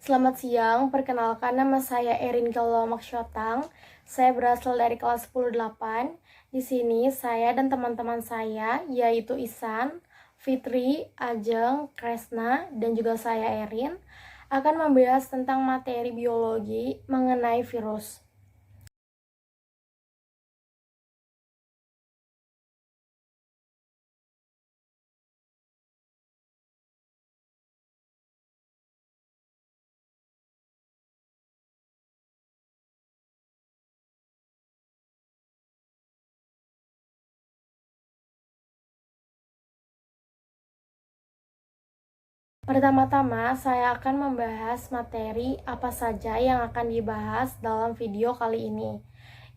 Selamat siang, perkenalkan nama saya Erin Galomak Syotang. Saya berasal dari kelas 10-8. Di sini saya dan teman-teman saya, yaitu Isan, Fitri, Ajeng, Kresna, dan juga saya Erin, akan membahas tentang materi biologi mengenai virus. Pertama-tama, saya akan membahas materi apa saja yang akan dibahas dalam video kali ini.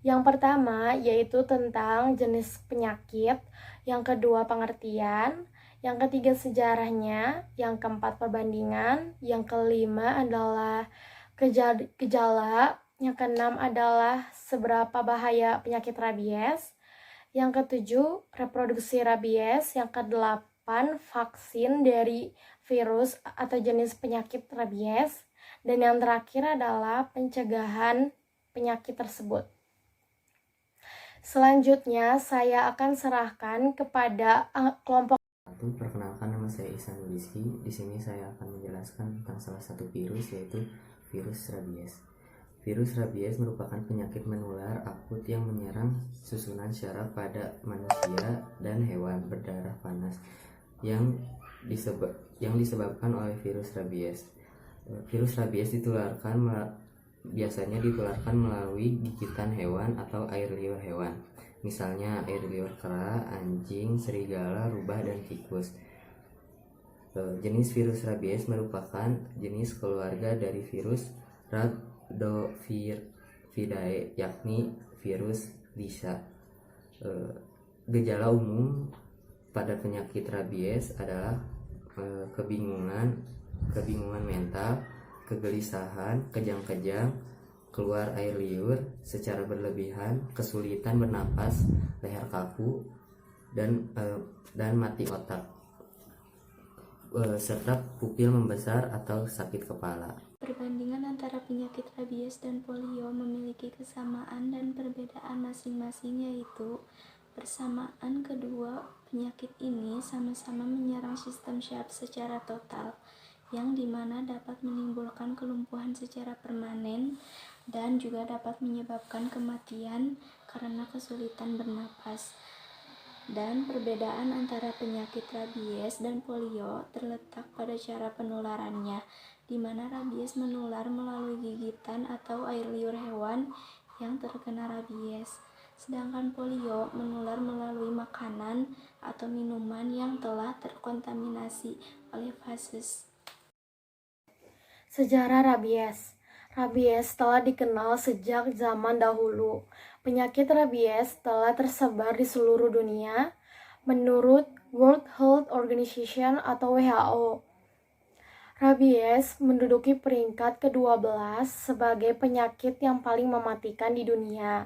Yang pertama yaitu tentang jenis penyakit, yang kedua pengertian, yang ketiga sejarahnya, yang keempat perbandingan, yang kelima adalah gejala, yang keenam adalah seberapa bahaya penyakit rabies, yang ketujuh reproduksi rabies, yang kedelapan vaksin dari virus atau jenis penyakit rabies, dan yang terakhir adalah pencegahan penyakit tersebut. Selanjutnya saya akan serahkan kepada kelompok. Perkenalkan, nama saya Ihsan Rizky. Di sini saya akan menjelaskan tentang salah satu virus, yaitu virus rabies. Virus rabies merupakan penyakit menular akut yang menyerang susunan syaraf pada manusia dan hewan berdarah panas yang disebabkan oleh virus rabies. Virus rabies biasanya ditularkan melalui gigitan hewan atau air liur hewan. Misalnya air liur kera, anjing, serigala, rubah, dan tikus. Jenis virus rabies merupakan jenis keluarga dari virus Rhabdoviridae, yakni virus Lissa. Gejala umum pada penyakit rabies adalah kebingungan mental, kegelisahan, kejang-kejang, keluar air liur secara berlebihan, kesulitan bernapas, leher kaku, dan mati otak, serta pupil membesar atau sakit kepala. Perbandingan antara penyakit rabies dan polio memiliki kesamaan dan perbedaan masing-masing, yaitu persamaan kedua penyakit ini sama-sama menyerang sistem syaraf secara total, yang dimana dapat menimbulkan kelumpuhan secara permanen dan juga dapat menyebabkan kematian karena kesulitan bernapas. Dan perbedaan antara penyakit rabies dan polio terletak pada cara penularannya, di mana rabies menular melalui gigitan atau air liur hewan yang terkena rabies, sedangkan polio menular melalui makanan atau minuman yang telah terkontaminasi oleh vasus. Sejarah rabies. Rabies telah dikenal sejak zaman dahulu. Penyakit rabies telah tersebar di seluruh dunia menurut World Health Organization atau WHO. Rabies menduduki peringkat ke-12 sebagai penyakit yang paling mematikan di dunia.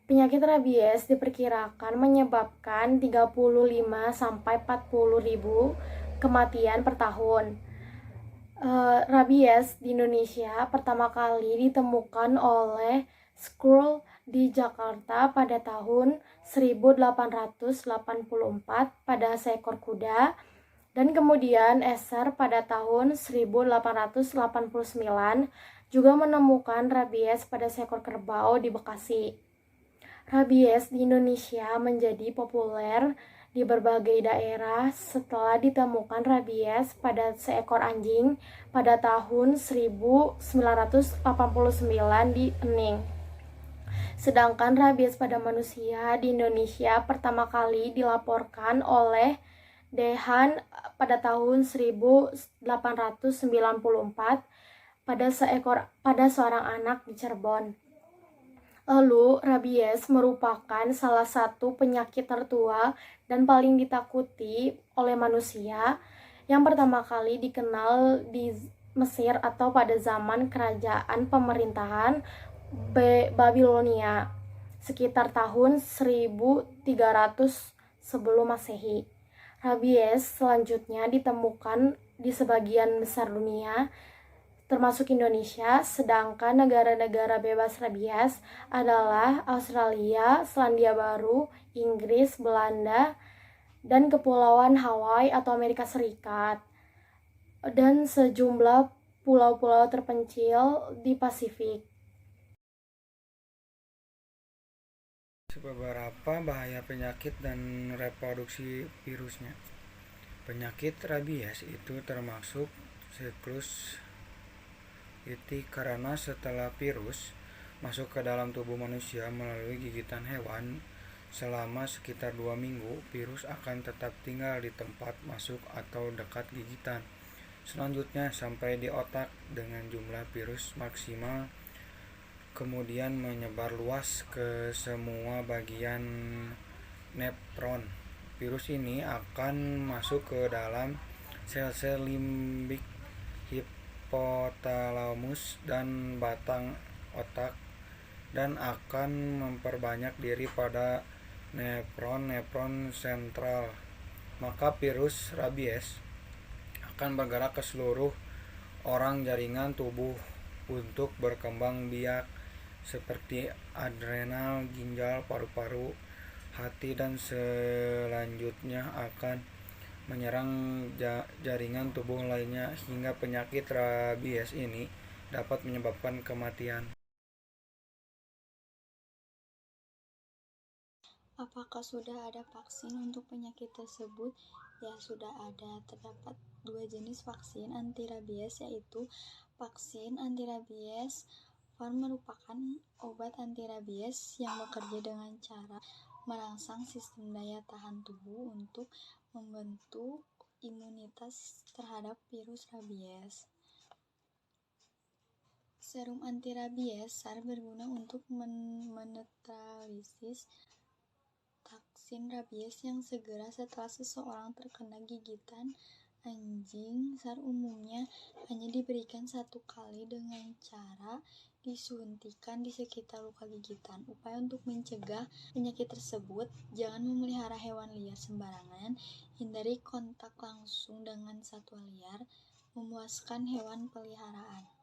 Penyakit rabies diperkirakan menyebabkan 35-40 ribu kematian per tahun. Rabies di Indonesia pertama kali ditemukan oleh Skrull di Jakarta pada tahun 1884 pada seekor kuda, dan kemudian Esser pada tahun 1889 juga menemukan rabies pada seekor kerbau di Bekasi. Rabies di Indonesia menjadi populer di berbagai daerah setelah ditemukan rabies pada seekor anjing pada tahun 1989 di Ening. Sedangkan rabies pada manusia di Indonesia pertama kali dilaporkan oleh Dehan pada tahun 1894 pada seorang anak di Cirebon. Lalu, rabies merupakan salah satu penyakit tertua dan paling ditakuti oleh manusia yang pertama kali dikenal di Mesir atau pada zaman kerajaan pemerintahan Babilonia sekitar tahun 1300 sebelum Masehi. Rabies selanjutnya ditemukan di sebagian besar dunia termasuk Indonesia, sedangkan negara-negara bebas rabies adalah Australia, Selandia Baru, Inggris, Belanda, dan Kepulauan Hawaii atau Amerika Serikat, dan sejumlah pulau-pulau terpencil di Pasifik. Beberapa bahaya penyakit dan reproduksi virusnya. Penyakit rabies itu termasuk siklus karena setelah virus masuk ke dalam tubuh manusia melalui gigitan hewan selama sekitar 2 minggu, virus akan tetap tinggal di tempat masuk atau dekat gigitan. Selanjutnya sampai di otak dengan jumlah virus maksimal, kemudian menyebar luas ke semua bagian nefron. Virus ini akan masuk ke dalam sel-sel limbik, hipotalamus, dan batang otak dan akan memperbanyak diri pada nefron-nefron sentral. Maka virus rabies akan bergerak ke seluruh orang jaringan tubuh untuk berkembang biak seperti adrenal, ginjal, paru-paru, hati, dan selanjutnya akan menyerang jaringan tubuh lainnya hingga penyakit rabies ini dapat menyebabkan kematian. Apakah sudah ada vaksin untuk penyakit tersebut? Ya, sudah ada. Terdapat 2 jenis vaksin anti-rabies, yaitu vaksin anti-rabies Farm merupakan obat anti-rabies yang bekerja dengan cara merangsang sistem daya tahan tubuh untuk membentuk imunitas terhadap virus rabies. Serum anti-rabies SAR berguna untuk menetralisir vaksin rabies yang segera setelah seseorang terkena gigitan anjing. SAR umumnya hanya diberikan 1 kali dengan cara disuntikan di sekitar luka gigitan. Upaya untuk mencegah penyakit tersebut: jangan memelihara hewan liar sembarangan, hindari kontak langsung dengan satwa liar, memuaskan hewan peliharaan.